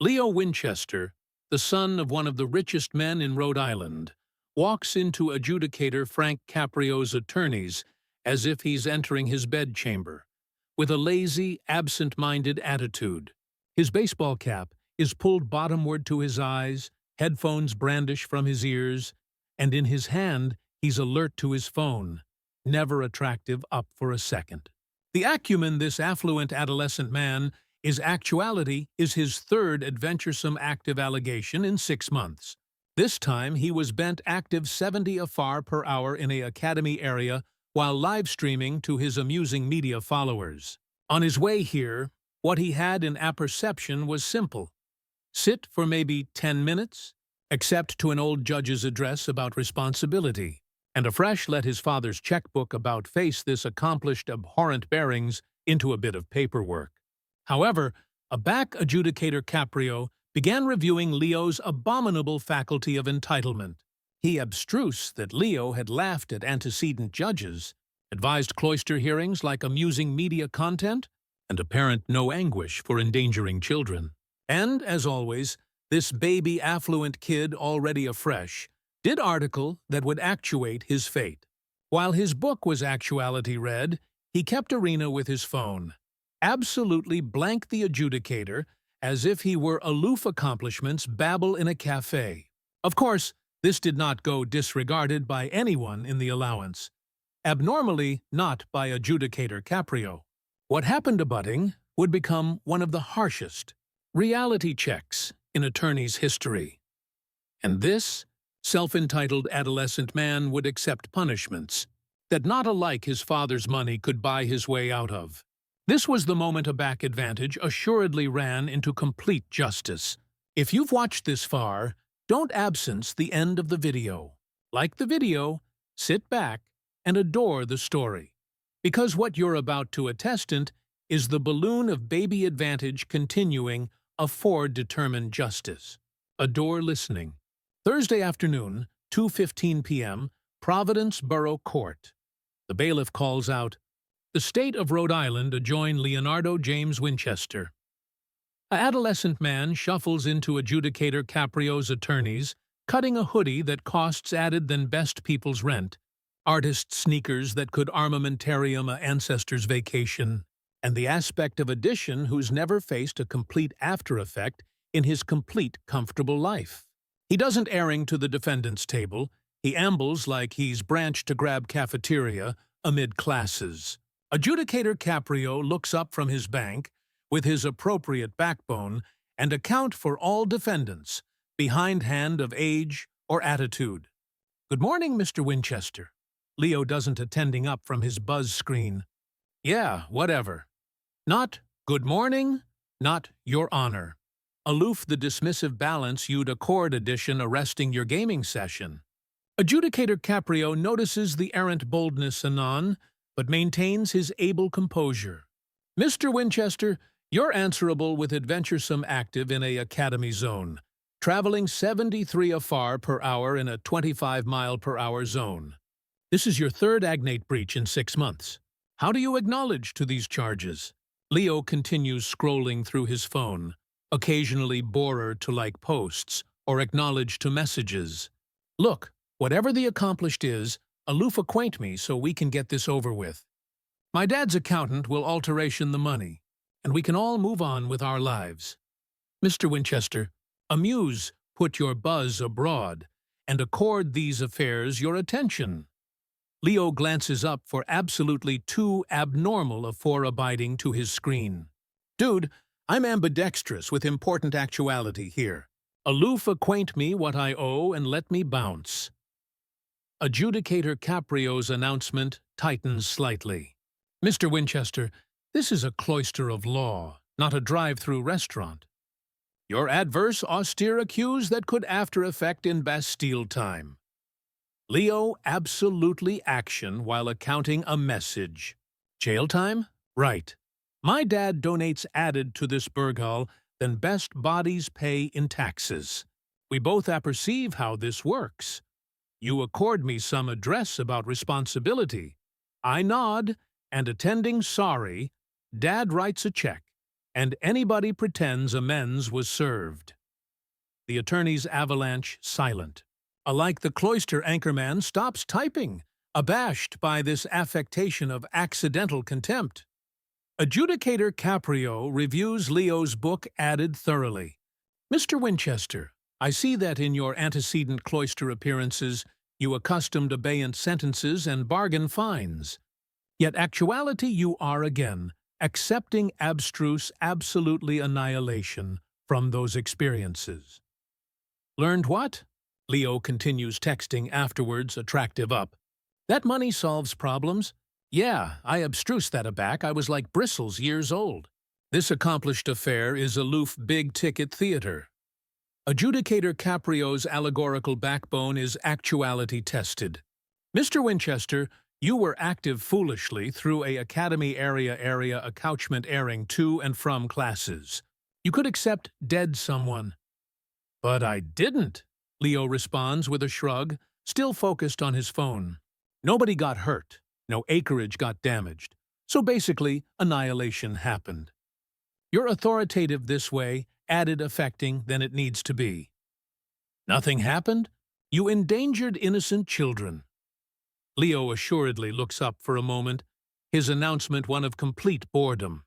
Leo Winchester, the son of one of the richest men in Rhode Island, walks into adjudicator Frank Caprio's attorneys as if he's entering his bedchamber, with a lazy, absent-minded attitude. His baseball cap is pulled bottomward to his eyes, headphones brandished from his ears, and in his hand he's alert to his phone, never attractive up for a second. The acumen this affluent adolescent man is his third adventuresome active allegation in 6 months. This time he was bent active 70 afar per hour in a academy area while live streaming to his amusing media followers. On his way here, what he had in apperception was simple. Sit for maybe 10 minutes, accept to an old judge's address about responsibility, and afresh let his father's checkbook about face this accomplished abhorrent bearings into a bit of paperwork. However, a back adjudicator Caprio began reviewing Leo's abominable faculty of entitlement. He abstruse that Leo had laughed at antecedent judges, advised cloister hearings like amusing media content, and apparent no anguish for endangering children. And, as always, this baby affluent kid already afresh did article that would actuate his fate. While his book was actuality read, he kept arena with his phone. Absolutely blank the adjudicator, as if he were aloof accomplishments babble in a cafe. Of course, this did not go disregarded by anyone in the allowance. Abnormally not by adjudicator Caprio. What happened to Budding would become one of the harshest reality checks in attorney's history. And this self-entitled adolescent man would accept punishments that not alike his father's money could buy his way out of. This was the moment a back advantage assuredly ran into complete justice. If you've watched this far, don't absence the end of the video. Like the video, sit back and adore the story. Because what you're about to attestant is the balloon of baby advantage continuing a foredetermined justice. Adore listening. Thursday afternoon, 2:15 p.m., Providence Borough Court. The bailiff calls out, "The state of Rhode Island adjoin Leonardo James Winchester." A adolescent man shuffles into adjudicator Caprio's attorneys, cutting a hoodie that costs added than best people's rent, artist sneakers that could armamentarium a ancestor's vacation, and the aspect of addition who's never faced a complete after-effect in his complete comfortable life. He doesn't erring to the defendant's table, he ambles like he's branched to grab cafeteria amid classes. Adjudicator Caprio looks up from his bank with his appropriate backbone and account for all defendants, behindhand of age or attitude. "Good morning, Mr. Winchester." Leo doesn't attending up from his buzz screen. "Yeah, whatever." Not "good morning," not "your honor." Aloof the dismissive balance you'd accord edition arresting your gaming session. Adjudicator Caprio notices the errant boldness anon, but maintains his able composure. "Mr. Winchester, you're answerable with adventuresome active in a academy zone, traveling 73 afar per hour in a 25-mile-per-hour zone. This is your third agnate breach in 6 months. How do you acknowledge to these charges?" Leo continues scrolling through his phone, occasionally borer to like posts or acknowledge to messages. "Look, whatever the accomplished is, aloof acquaint me so we can get this over with. My dad's accountant will alteration the money, and we can all move on with our lives. Mr. Winchester, amuse, put your buzz abroad, and accord these affairs your attention." Leo glances up for absolutely too abnormal a fore-abiding to his screen. "Dude, I'm ambidextrous with important actuality here. Aloof acquaint me what I owe and let me bounce." Adjudicator Caprio's announcement tightens slightly. "Mr. Winchester, this is a cloister of law, not a drive-through restaurant. Your adverse austere accuse that could after effect in Bastille time. Leo absolutely action while accounting a message. Jail time? Right. My dad donates added to this burgal than best bodies pay in taxes. We both apperceive how this works. You accord me some address about responsibility. I nod, and attending sorry, Dad writes a check. and anybody pretends amends was served. The attorney's avalanche silent. Alike the cloister anchorman stops typing, abashed by this affectation of accidental contempt. Adjudicator Caprio reviews Leo's book added thoroughly. Mr. Winchester, I see that in your antecedent cloister appearances you accustomed abeyant sentences and bargain fines. Yet actuality you are again, accepting abstruse absolutely annihilation from those experiences. Learned what? Leo continues texting afterwards, attractive up. That money solves problems? Yeah, I abstruse that aback. I was like bristles years old. This accomplished affair is aloof big-ticket theater. Adjudicator Caprio's allegorical backbone is actuality-tested. Mr. Winchester, you were active foolishly through a academy area accouchment airing to and from classes. You could accept dead someone. But I didn't, Leo responds with a shrug, still focused on his phone. Nobody got hurt. No acreage got damaged. So basically, annihilation happened. You're authoritative this way, added affecting than it needs to be. Nothing happened? You endangered innocent children. Leo assuredly looks up for a moment, his announcement one of complete boredom.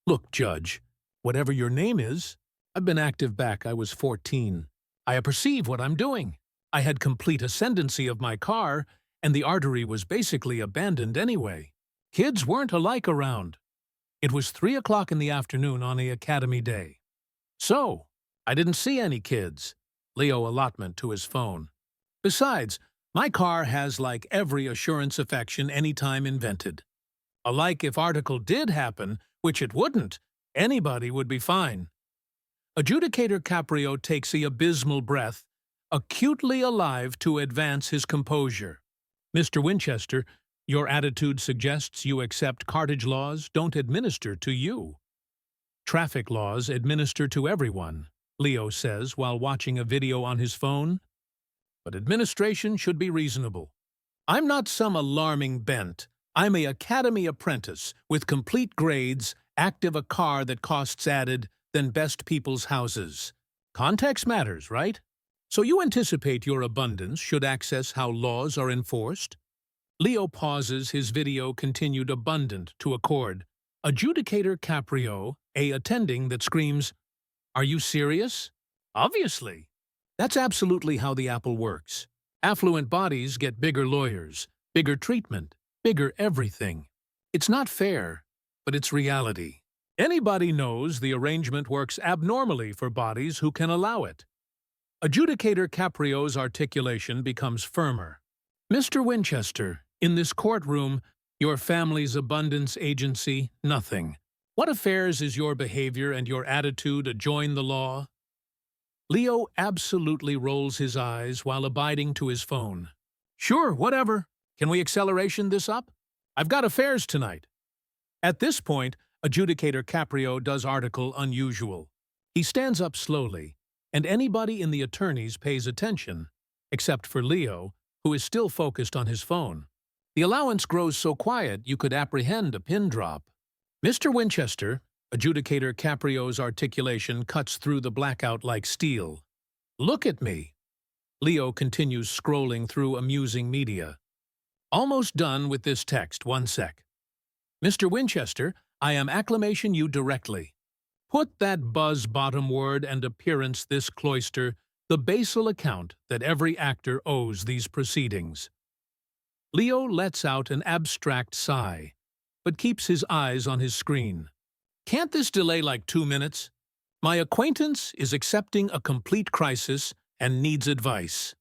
Look, Judge, whatever your name is, I've been active back I was 14. I perceive what I'm doing. I had complete ascendancy of my car, and the artery was basically abandoned anyway. Kids weren't alike around. It was 3 o'clock in the afternoon on a academy day. So, I didn't see any kids. Leo allotment to his phone. Besides, my car has like every assurance affection any time invented. Alike if article did happen, which it wouldn't, anybody would be fine. Adjudicator Caprio takes the abysmal breath, acutely alive to advance his composure. Mr. Winchester, your attitude suggests you accept cartage laws don't administer to you. Traffic laws administer to everyone, Leo says while watching a video on his phone. But administration should be reasonable. I'm not some alarming bent. I'm a academy apprentice with complete grades, active a car that costs added than best people's houses. Context matters, right? So you anticipate your abundance should access how laws are enforced? Leo pauses, his video continued abundant to accord. Adjudicator Caprio, a attending that screams, "Are you serious?" Obviously. That's absolutely how the apple works. Affluent bodies get bigger lawyers, bigger treatment, bigger everything. It's not fair, but it's reality. Anybody knows the arrangement works abnormally for bodies who can allow it. Adjudicator Caprio's articulation becomes firmer. Mr. Winchester, in this courtroom, your family's abundance agency, nothing. What affairs is your behavior and your attitude adjoin the law? Leo absolutely rolls his eyes while abiding to his phone. Sure, whatever. Can we acceleration this up? I've got affairs tonight. At this point, Adjudicator Caprio does article unusual. He stands up slowly, and anybody in the attorneys pays attention, except for Leo, who is still focused on his phone. The allowance grows so quiet you could apprehend a pin drop. Mr. Winchester, Adjudicator Caprio's articulation cuts through the blackout like steel. Look at me. Leo continues scrolling through amusing media. Almost done with this text, 1 sec. Mr. Winchester, I am acclamation you directly. Put that buzz-bottom word and appearance this cloister, the basal account that every actor owes these proceedings. Leo lets out an abstract sigh, but keeps his eyes on his screen. Can't this delay like 2 minutes? My acquaintance is accepting a complete crisis and needs advice.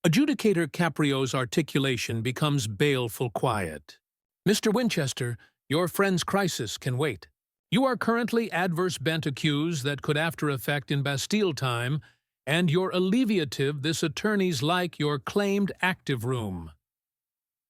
Adjudicator Caprio's articulation becomes baleful quiet. Mr. Winchester, your friend's crisis can wait. You are currently adverse bent accused that could after effect in Bastille time, and your alleviative this attorney's like your claimed active room.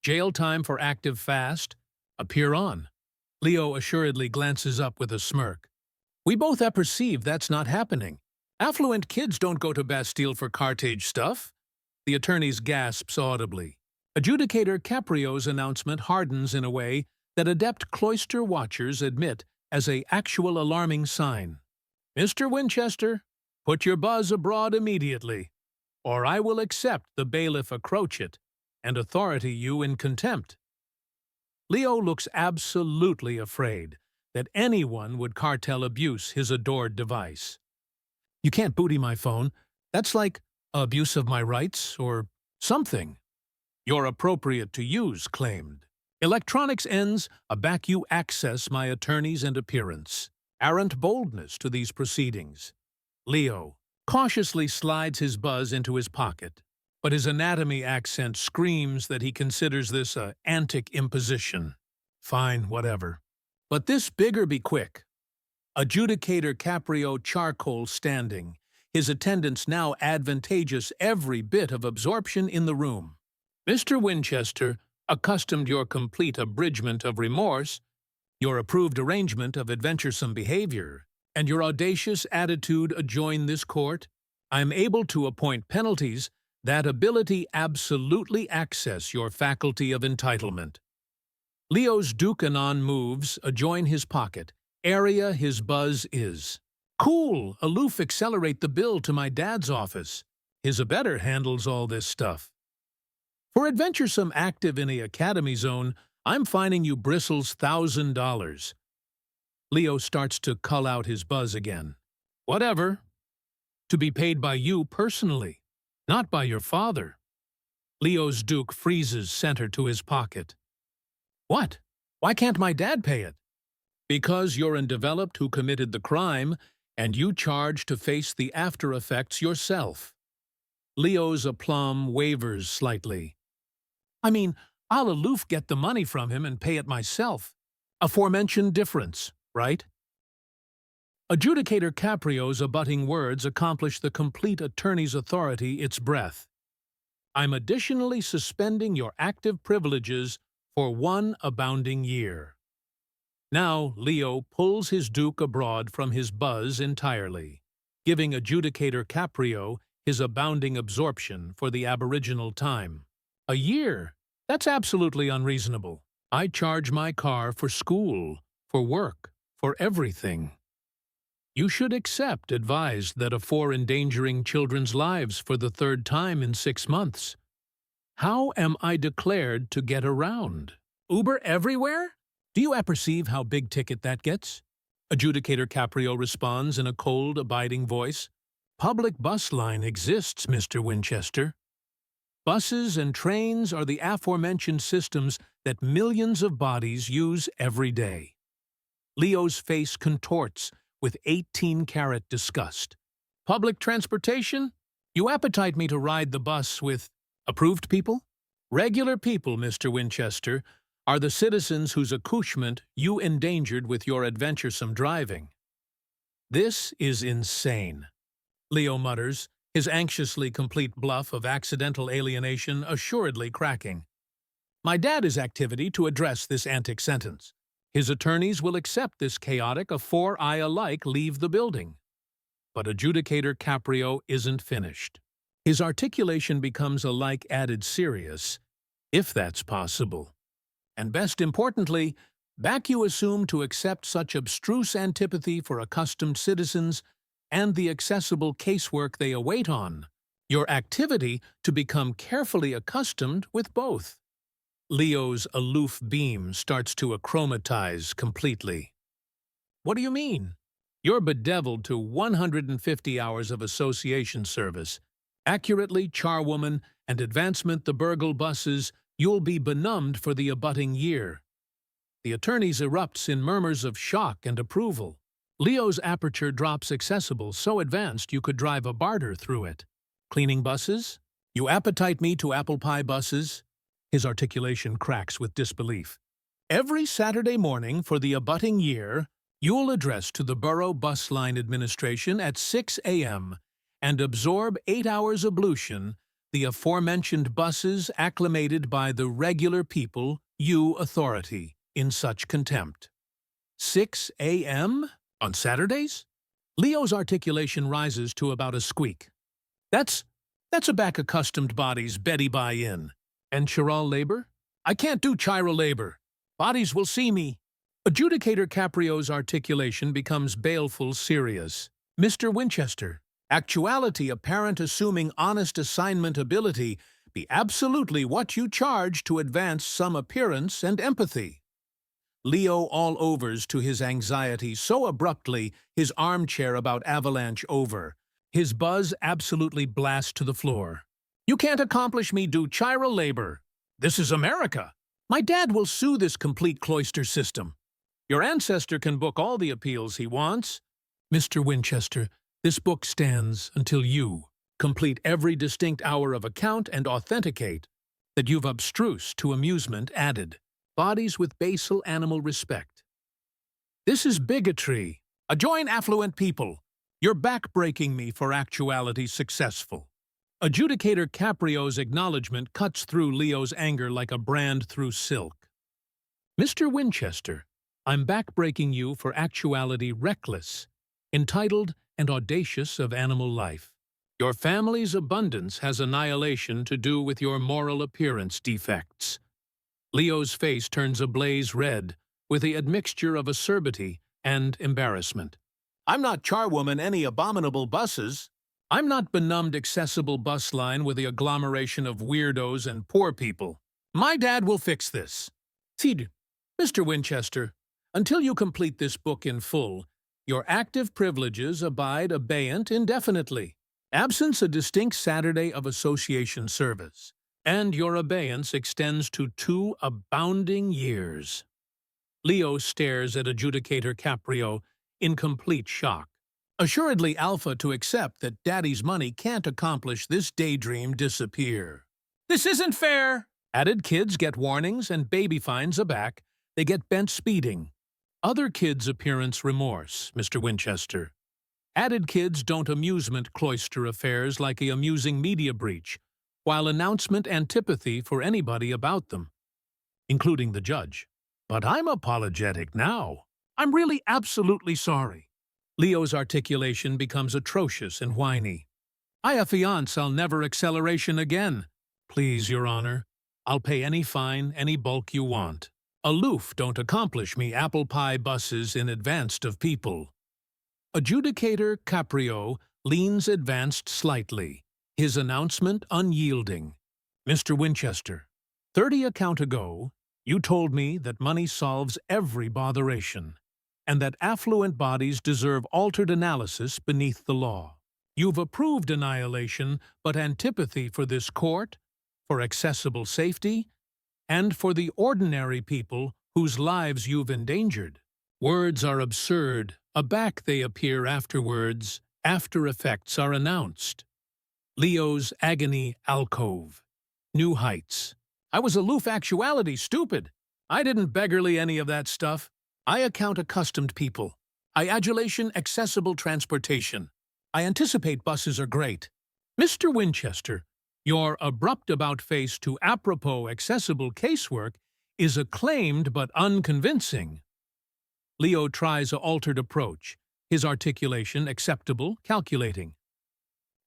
Jail time for active fast. Appear on. Leo assuredly glances up with a smirk. We both apperceive that's not happening. Affluent kids don't go to Bastille for cartage stuff. The attorneys gasps audibly. Adjudicator Caprio's announcement hardens in a way that adept cloister watchers admit as a actual alarming sign. Mr. Winchester, put your buzz abroad immediately, or I will accept the bailiff accroach it and authority you in contempt. Leo looks absolutely afraid that anyone would cartel abuse his adored device. You can't booty my phone. That's like abuse of my rights or something. You're appropriate to use, claimed. Electronics ends, aback you access my attorneys and appearance. Arrant boldness to these proceedings. Leo cautiously slides his buzz into his pocket, but his anatomy accent screams that he considers this a antic imposition. Fine, whatever. But this bigger be quick. Adjudicator Caprio charcoal standing, his attendance now advantageous every bit of absorption in the room. Mr. Winchester, accustomed your complete abridgment of remorse, your approved arrangement of adventuresome behavior, and your audacious attitude adjoin this court, I am able to appoint penalties that ability absolutely access your faculty of entitlement. Leo's Ducanon moves adjoin his pocket, area his buzz is. Cool, aloof accelerate the bill to my dad's office. His abettor handles all this stuff. For adventuresome active in a academy zone, I'm fining you bristles $1,000. Leo starts to cull out his buzz again. Whatever. To be paid by you personally, not by your father. Leo's Duke freezes center to his pocket. What? Why can't my dad pay it? Because you're undeveloped who committed the crime, and you charge to face the after effects yourself. Leo's aplomb wavers slightly. I mean, I'll aloof get the money from him and pay it myself. Aforementioned difference, right? Adjudicator Caprio's abutting words accomplish the complete attorney's authority its breath. I'm additionally suspending your active privileges for 1 abounding year. Now Leo pulls his Duke abroad from his buzz entirely, giving Adjudicator Caprio his abounding absorption for the aboriginal time. A year? That's absolutely unreasonable. I charge my car for school, for work, for everything. You should accept advised that afore endangering children's lives for the 3rd time in 6 months. How am I declared to get around? Uber everywhere? Do you apperceive how big ticket that gets? Adjudicator Caprio responds in a cold, abiding voice. Public bus line exists, Mr. Winchester. Buses and trains are the aforementioned systems that millions of bodies use every day. Leo's face contorts with 18-carat disgust. Public transportation? You appetite me to ride the bus with approved people? Regular people, Mr. Winchester, are the citizens whose accouchement you endangered with your adventuresome driving. This is insane, Leo mutters, his anxiously complete bluff of accidental alienation assuredly cracking. My dad is activity to address this antic sentence. His attorneys will accept this chaotic afore I alike leave the building. But Adjudicator Caprio isn't finished. His articulation becomes alike added serious, if that's possible. And best importantly, back you assume to accept such abstruse antipathy for accustomed citizens and the accessible casework they await on, your activity to become carefully accustomed with both. Leo's aloof beam starts to achromatize completely. What do you mean? You're bedeviled to 150 hours of association service. Accurately, charwoman, and advancement the burgle buses, you'll be benumbed for the abutting year. The attorneys erupts in murmurs of shock and approval. Leo's aperture drops accessible so advanced you could drive a barter through it. Cleaning buses? You appetite me to apple pie buses? His articulation cracks with disbelief. Every Saturday morning for the abutting year, you'll address to the Borough Bus Line Administration at 6 a.m. and absorb 8 hours ablution the aforementioned buses acclimated by the regular people you authority in such contempt. 6 a.m.? On Saturdays? Leo's articulation rises to about a squeak. That's a back accustomed body's Betty buy-in. And chiral labor? I can't do chiral labor. Bodies will see me. Adjudicator Caprio's articulation becomes baleful serious. Mr. Winchester, actuality apparent assuming honest assignment ability be absolutely what you charge to advance some appearance and empathy. Leo all overs to his anxiety so abruptly his armchair about avalanche over. His buzz absolutely blast to the floor. You can't accomplish me do chiral labor. This is America. My dad will sue this complete cloister system. Your ancestor can book all the appeals he wants. Mr. Winchester, this book stands until you complete every distinct hour of account and authenticate that you've abstruse to amusement added. Bodies with basal animal respect. This is bigotry. Adjoin affluent people. You're backbreaking me for actuality successful. Adjudicator Caprio's acknowledgement cuts through Leo's anger like a brand through silk. Mr. Winchester, I'm backbreaking you for actuality reckless, entitled and audacious of animal life. Your family's abundance has annihilation to do with your moral appearance defects. Leo's face turns a blaze red, with the admixture of acerbity and embarrassment. I'm not charwoman any abominable buses. I'm not benumbed accessible bus line with the agglomeration of weirdos and poor people. My dad will fix this. See, Mr. Winchester, until you complete this book in full, your active privileges abide abeyant indefinitely, absence a distinct Saturday of association service. And your abeyance extends to 2 abounding years. Leo stares at Adjudicator Caprio in complete shock. Assuredly alpha to accept that Daddy's money can't accomplish this daydream disappear. This isn't fair! Added kids get warnings and baby fines aback. They get bent speeding. Other kids' appearance remorse, Mr. Winchester. Added kids don't amusement cloister affairs like a amusing media breach, while announcement antipathy for anybody about them, including the judge. But I'm apologetic now. I'm really absolutely sorry. Leo's articulation becomes atrocious and whiny. I affiance I'll never acceleration again. Please, Your Honor. I'll pay any fine, any bulk you want. Aloof don't accomplish me apple pie buses in advanced of people. Adjudicator Caprio leans advanced slightly, his announcement unyielding. Mr. Winchester, 30 account ago, you told me that money solves every botheration, and that affluent bodies deserve altered analysis beneath the law. You've approved annihilation, but antipathy for this court, for accessible safety, and for the ordinary people whose lives you've endangered. Words are absurd, aback they appear afterwards, after effects are announced. Leo's agony alcove. New heights. I was aloof actuality, stupid. I didn't beggarly any of that stuff. I account accustomed people. I adulation accessible transportation. I anticipate buses are great. Mr. Winchester, your abrupt about-face to apropos accessible casework is acclaimed but unconvincing. Leo tries a altered approach, his articulation acceptable, calculating.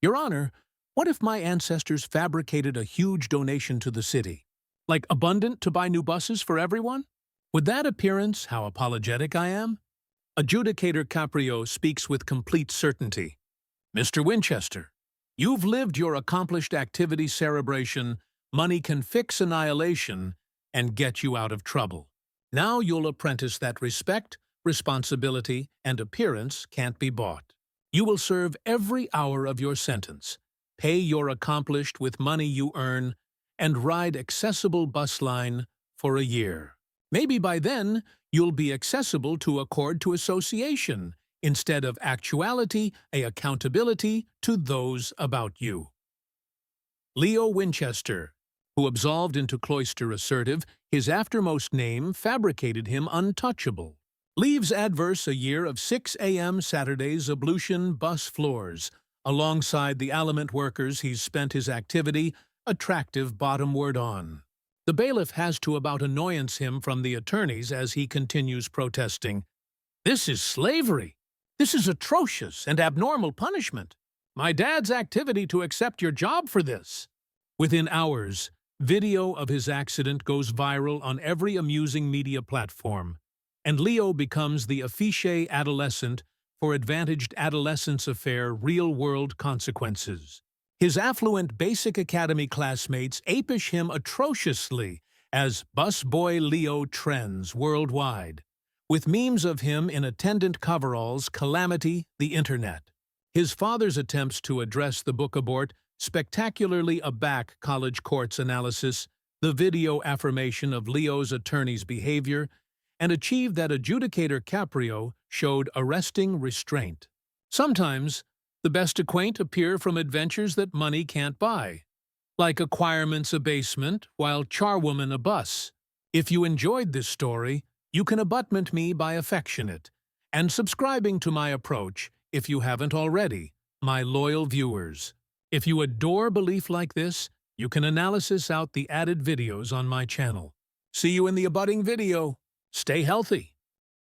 Your Honor, what if my ancestors fabricated a huge donation to the city? Like abundant to buy new buses for everyone? With that appearance, how apologetic I am? Adjudicator Caprio speaks with complete certainty. Mr. Winchester, you've lived your accomplished activity cerebration, money can fix annihilation, and get you out of trouble. Now you'll apprentice that respect, responsibility, and appearance can't be bought. You will serve every hour of your sentence, pay your accomplished with money you earn, and ride accessible bus line for a year. Maybe by then, you'll be accessible to accord to association, instead of actuality, a accountability to those about you. Leo Winchester, who absolved into cloister assertive, his aftermost name fabricated him untouchable. Leaves adverse a year of 6 a.m. Saturdays ablution bus floors. Alongside the aliment workers he's spent his activity, attractive bottomward on. The bailiff has to about annoyance him from the attorneys as he continues protesting. This is slavery. This is atrocious and abnormal punishment. My dad's activity to accept your job for this. Within hours, video of his accident goes viral on every amusing media platform, and Leo becomes the affiche adolescent for advantaged adolescence affair real-world consequences. His affluent basic academy classmates apish him atrociously as busboy Leo trends worldwide, with memes of him in attendant coveralls calamity the internet. His father's attempts to address the book abort spectacularly aback college courts' analysis, the video affirmation of Leo's attorney's behavior, and achieve that adjudicator Caprio showed arresting restraint. Sometimes, the best acquaint appear from adventures that money can't buy, like acquirements a basement while charwoman a bus. If you enjoyed this story, you can abutment me by affectionate, and subscribing to my approach if you haven't already, my loyal viewers. If you adore belief like this, you can analysis out the added videos on my channel. See you in the abutting video. Stay healthy.